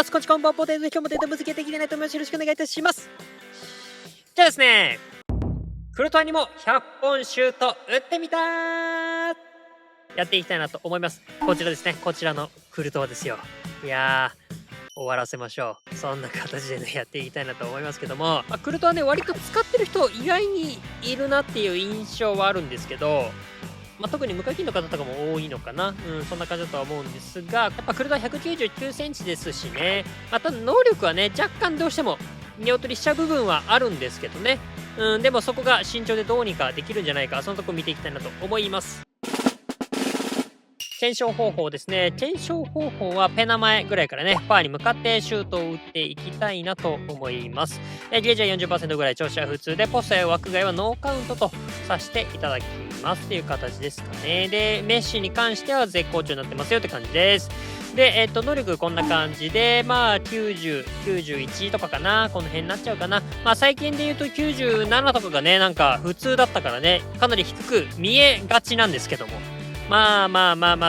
ます。こんちこんばんぽで今日もデータぶつけていきたいと思います。よろしくお願いいたします。じゃあですね、クルトワにも100本シュート打ってみたーやっていきたいなと思います。こちらですね、こちらのクルトワですよ。いやー、終わらせましょう。そんな形でね、やっていきたいなと思いますけども、クルトワね、割と使ってる人意外にいるなっていう印象はあるんですけど、特に無課金の方とかも多いのかな。そんな感じだとは思うんですが、やっぱクルトワ199センチですしね。ただ能力はね、若干どうしても見劣りしちゃう部分はあるんですけどね。でもそこが慎重でどうにかできるんじゃないか、そのとこ見ていきたいなと思います。検証方法ですね。検証方法はペナ前ぐらいからね、パーに向かってシュートを打っていきたいなと思います。ゲージは 40% ぐらい、調子は普通で、ポストや枠外はノーカウントとさせていただきますっていう形ですかね。で、メッシに関しては絶好調になってますよって感じです。で、能力こんな感じで、90、91とかかな。この辺になっちゃうかな。最近で言うと97とかがね、なんか普通だったからね、かなり低く見えがちなんですけども。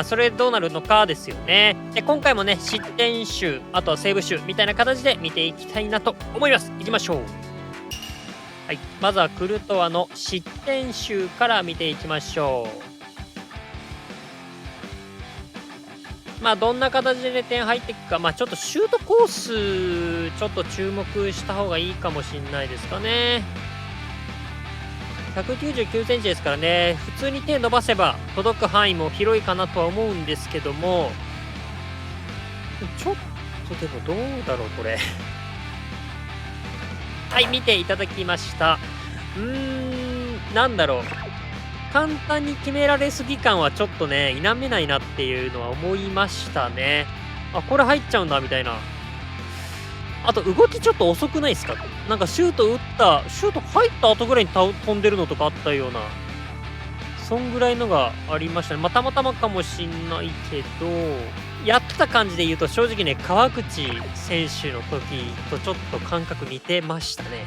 それどうなるのかですよね。で、今回もね、失点集、あとはセーブ集みたいな形で見ていきたいなと思います。いきましょう。はい。まずはクルトワの失点集から見ていきましょう。どんな形でね、点入っていくか、ちょっとシュートコース、ちょっと注目した方がいいかもしんないですかね。199センチですからね、普通に手伸ばせば届く範囲も広いかなとは思うんですけども、ちょっとでもどうだろう、これ。はい、見ていただきました。なんだろう。簡単に決められすぎ感はちょっとね、否めないなっていうのは思いましたね。これ入っちゃうんだ、みたいな。あと動きちょっと遅くないですか？なんかシュート入った後ぐらいに飛んでるのとかあったような、そんぐらいのがありましたね。たまたまかもしんないけど、やってた感じで言うと正直ね、川口選手の時とちょっと感覚似てましたね。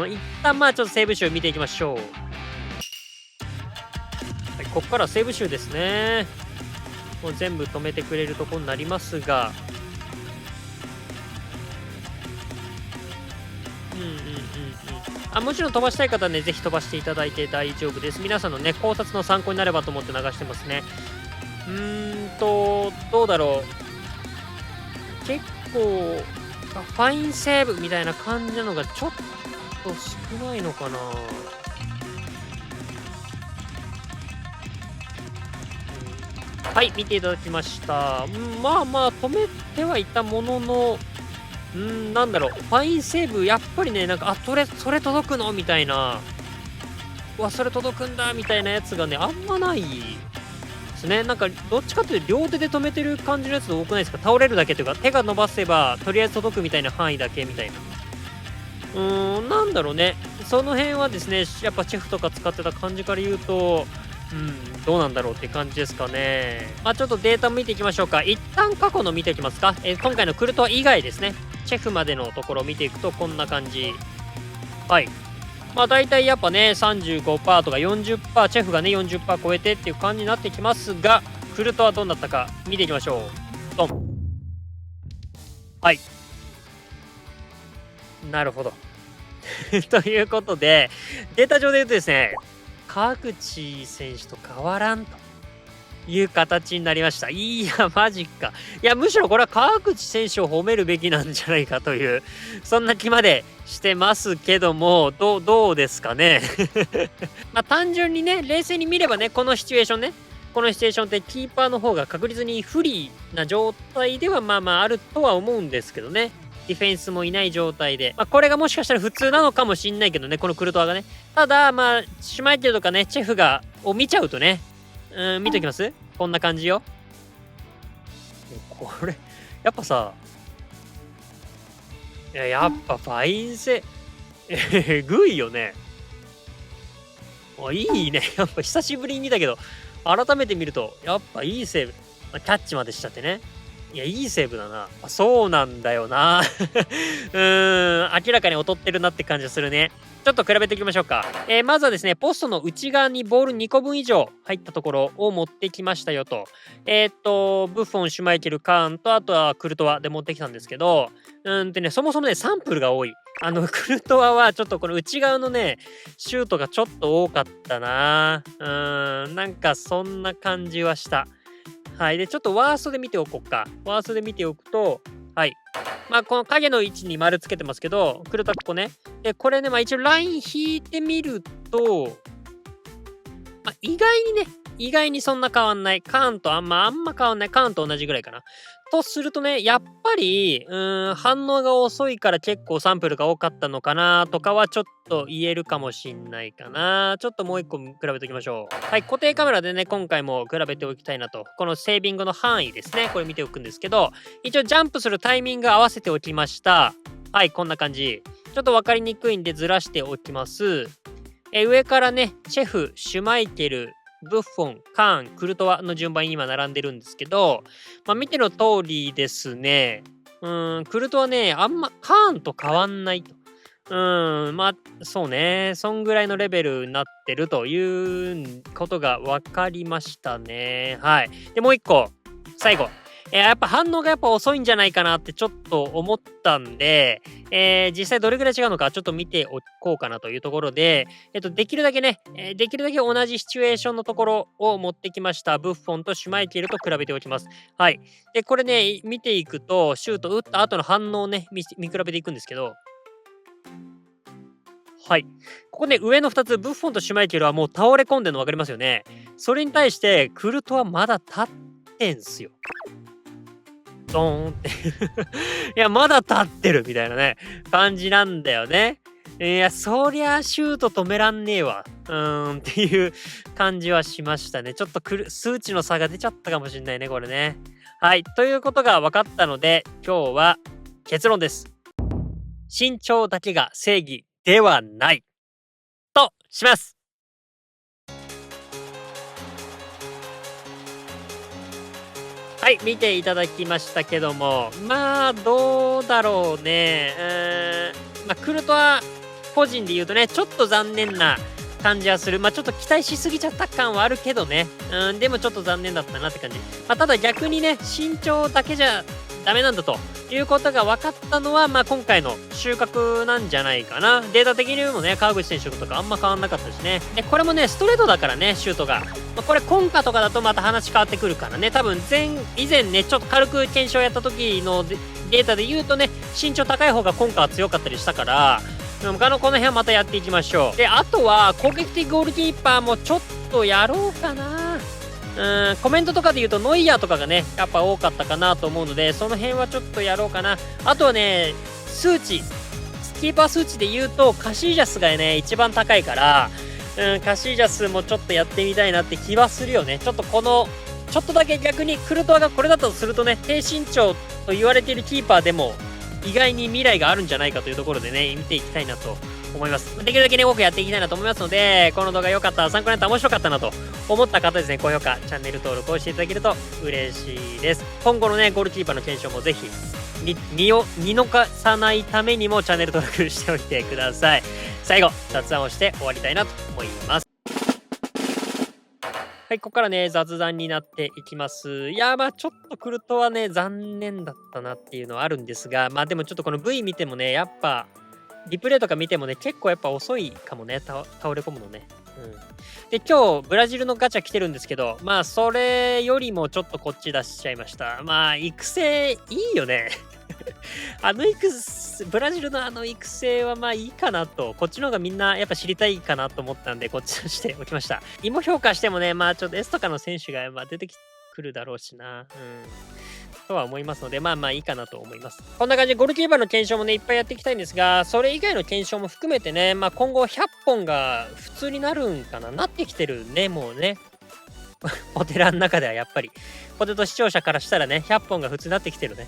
一旦ちょっとセーブ集見ていきましょう。はい、こっからセーブ集ですね。もう全部止めてくれるとこになりますが、もちろん飛ばしたい方はね、ぜひ飛ばしていただいて大丈夫です。皆さんのね、考察の参考になればと思って流してますね。どうだろう。結構、ファインセーブみたいな感じなのがちょっと少ないのかな。はい、見ていただきました。止めてはいたものの、なんだろう、ファインセーブ、やっぱりね、なんか、それ届くのみたいな、それ届くんだみたいなやつがね、あんまないですね。なんか、どっちかっていうと、両手で止めてる感じのやつ多くないですか？倒れるだけというか、手が伸ばせば、とりあえず届くみたいな範囲だけみたいな。なんだろうね。その辺はですね、やっぱチェフとか使ってた感じから言うと、どうなんだろうって感じですかね。ちょっとデータも見ていきましょうか。一旦過去の見ていきますか。今回のクルトワ以外ですね。チェフまでのところを見ていくとこんな感じ。はい。大体やっぱね、35% とか 40%、チェフがね、40% 超えてっていう感じになってきますが、クルトワどうなったか見ていきましょう。ドン。はい。なるほど。ということで、データ上で言うとですね、川口選手と変わらんという形になりました。いや、マジか。いや、むしろこれは川口選手を褒めるべきなんじゃないかという、そんな気までしてますけども、どうですかね。単純にね、冷静に見ればね、このシチュエーションってキーパーの方が確実に不利な状態ではあるとは思うんですけどね。ディフェンスもいない状態で。これがもしかしたら普通なのかもしんないけどね、このクルトワがね。ただ、シュマイケルとかね、チェフを見ちゃうとね、見ときます？こんな感じよ。これ、やっぱさ、やっぱファインセ、えぐいよね。いいね。やっぱ久しぶりに見たけど、改めて見ると、やっぱいいセーブ。キャッチまでしちゃってね。いや、いいセーブだな。そうなんだよな。明らかに劣ってるなって感じがするね。ちょっと比べていきましょうか。まずはですね、ポストの内側にボール2個分以上入ったところを持ってきましたよと。ブッフォン、シュマイケル、カーンと、あとはクルトワで持ってきたんですけど、そもそもね、サンプルが多い。クルトワはちょっとこの内側のね、シュートがちょっと多かったな。なんかそんな感じはした。はい。で、ちょっとワーストで見ておこうか。ワーストで見ておくと、はい。まあ、この影の位置に丸つけてますけど、クルトワここね。で、これね、まあ一応ライン引いてみると、まあ、意外にそんな変わんない。カーンとあんま変わんない。カーンと同じぐらいかな。とするとね、やっぱり、反応が遅いから結構サンプルが多かったのかなとかはちょっと言えるかもしんないかな。ちょっともう一個比べておきましょう。はい、固定カメラでね、今回も比べておきたいなと。このセービングの範囲ですね。これ見ておくんですけど、一応ジャンプするタイミング合わせておきました。はい、こんな感じ。ちょっと分かりにくいんでずらしておきます。上からね、チェフ、シュマイケル、ブッフォン、カーン、クルトワの順番に今並んでるんですけど、まあ、見ての通りですね、クルトワね、カーンと変わんないと。まあ、そうね、そんぐらいのレベルになってるということが分かりましたね。はい。で、もう一個、最後。やっぱ反応がやっぱ遅いんじゃないかなってちょっと思ったんで、実際どれぐらい違うのかちょっと見ておこうかなというところで、できるだけね、できるだけ同じシチュエーションのところを持ってきました。ブッフォンとシュマイケルと比べておきます。はい。で、これね、見ていくと、シュート打った後の反応をね、見比べていくんですけど、はい。ここね、上の2つ、ブッフォンとシュマイケルはもう倒れ込んでるの分かりますよね。それに対して、クルトはまだ立ってんすよ。ドーンっていや、まだ立ってるみたいなね、感じなんだよね。いや、そりゃシュート止めらんねえわ。っていう感じはしましたね。ちょっと数値の差が出ちゃったかもしんないね、これね。はい。ということが分かったので、今日は結論です。身長だけが正義ではない。とします。はい、見ていただきましたけども、まあ、どうだろうね。まあ、クルトは個人で言うとね、ちょっと残念な感じはする。まあ、ちょっと期待しすぎちゃった感はあるけどね。でもちょっと残念だったなって感じ。まあ、ただ逆にね、身長だけじゃダメなんだということが分かったのは、まあ、今回の収穫なんじゃないかな。データ的にもね、川口選手とかあんま変わんなかったしね。で、これもね、ストレートだからね、シュートが。まあ、これ、コンカとかだとまた話変わってくるからね。多分、以前ね、ちょっと軽く検証やった時のデータで言うとね、身長高い方がコンカは強かったりしたから、この辺はまたやっていきましょう。で、あとは、攻撃的ゴールキーパーもちょっとやろうかな。コメントとかで言うとノイヤーとかがね、やっぱ多かったかなと思うので、その辺はちょっとやろうかな。あとはね、数値、キーパー数値で言うと、カシージャスがね、一番高いから、カシージャスもちょっとやってみたいなって気はするよね。ちょっとちょっとだけ逆にクルトワがこれだとするとね、低身長と言われているキーパーでも、意外に未来があるんじゃないかというところでね、見ていきたいなと思います。できるだけね、多くやっていきたいなと思いますので、この動画良かった、参考になった、面白かったなと思った方ですね、高評価、チャンネル登録をしていただけると嬉しいです。今後のね、ゴールキーパーの検証もぜひ、見逃さないためにもチャンネル登録しておいてください。最後、雑談をして終わりたいなと思います。はい、ここからね、雑談になっていきます。いや、まあちょっとクルトはね、残念だったなっていうのはあるんですが、まあでもちょっとこの V 見てもね、やっぱ、リプレイとか見てもね、結構やっぱ遅いかもね、倒れ込むのね。で、今日、ブラジルのガチャ来てるんですけど、まあ、それよりもちょっとこっち出しちゃいました。まあ、育成、いいよね。ブラジルの育成はまあいいかなと、こっちの方がみんなやっぱ知りたいかなと思ったんで、こっちとしておきました。芋評価してもね、まあちょっと S とかの選手が出てくるだろうしな。とは思いますので、まあまあいいかなと思います。こんな感じでゴールキーパーの検証もね、いっぱいやっていきたいんですが、それ以外の検証も含めてね、まあ今後100本が普通になるんかな、なってきてるね、もうね。ポテラの中ではやっぱり、ポテト視聴者からしたらね、100本が普通になってきてるね。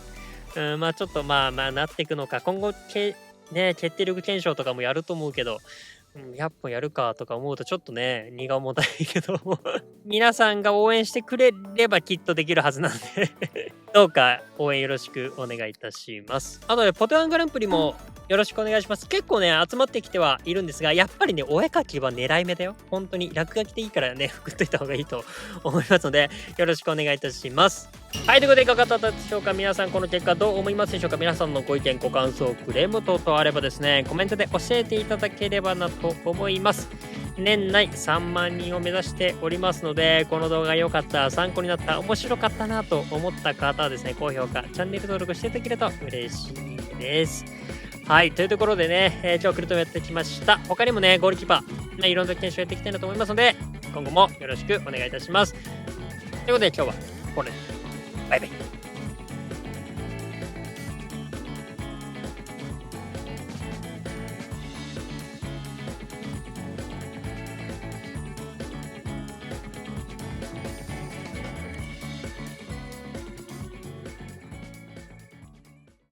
まあちょっとまあなっていくのか、今後決定力検証とかもやると思うけど、100本やるかとか思うとちょっとね、荷が重たいけども皆さんが応援してくれればきっとできるはずなんでどうか応援よろしくお願いいたします。あとね、ポテワングランプリもよろしくお願いします。結構ね、集まってきてはいるんですが、やっぱりね、お絵描きは狙い目だよ。本当に落書きでいいからね、送っといた方がいいと思いますので、よろしくお願いいたします。はい、ということでいかがだったでしょうか。皆さんこの結果どう思いますでしょうか。皆さんのご意見、ご感想、クレーム等々あればですね、コメントで教えていただければなと思います。年内3万人を目指しておりますので、この動画良かった、参考になった、面白かったなと思った方はですね、高評価、チャンネル登録していただけると嬉しいです。はい、というところでね、今日クルトもやってきました。他にもね、ゴールキーパー、いろんな検証やっていきたいなと思いますので、今後もよろしくお願いいたします。ということで今日はこれで、バイバイ。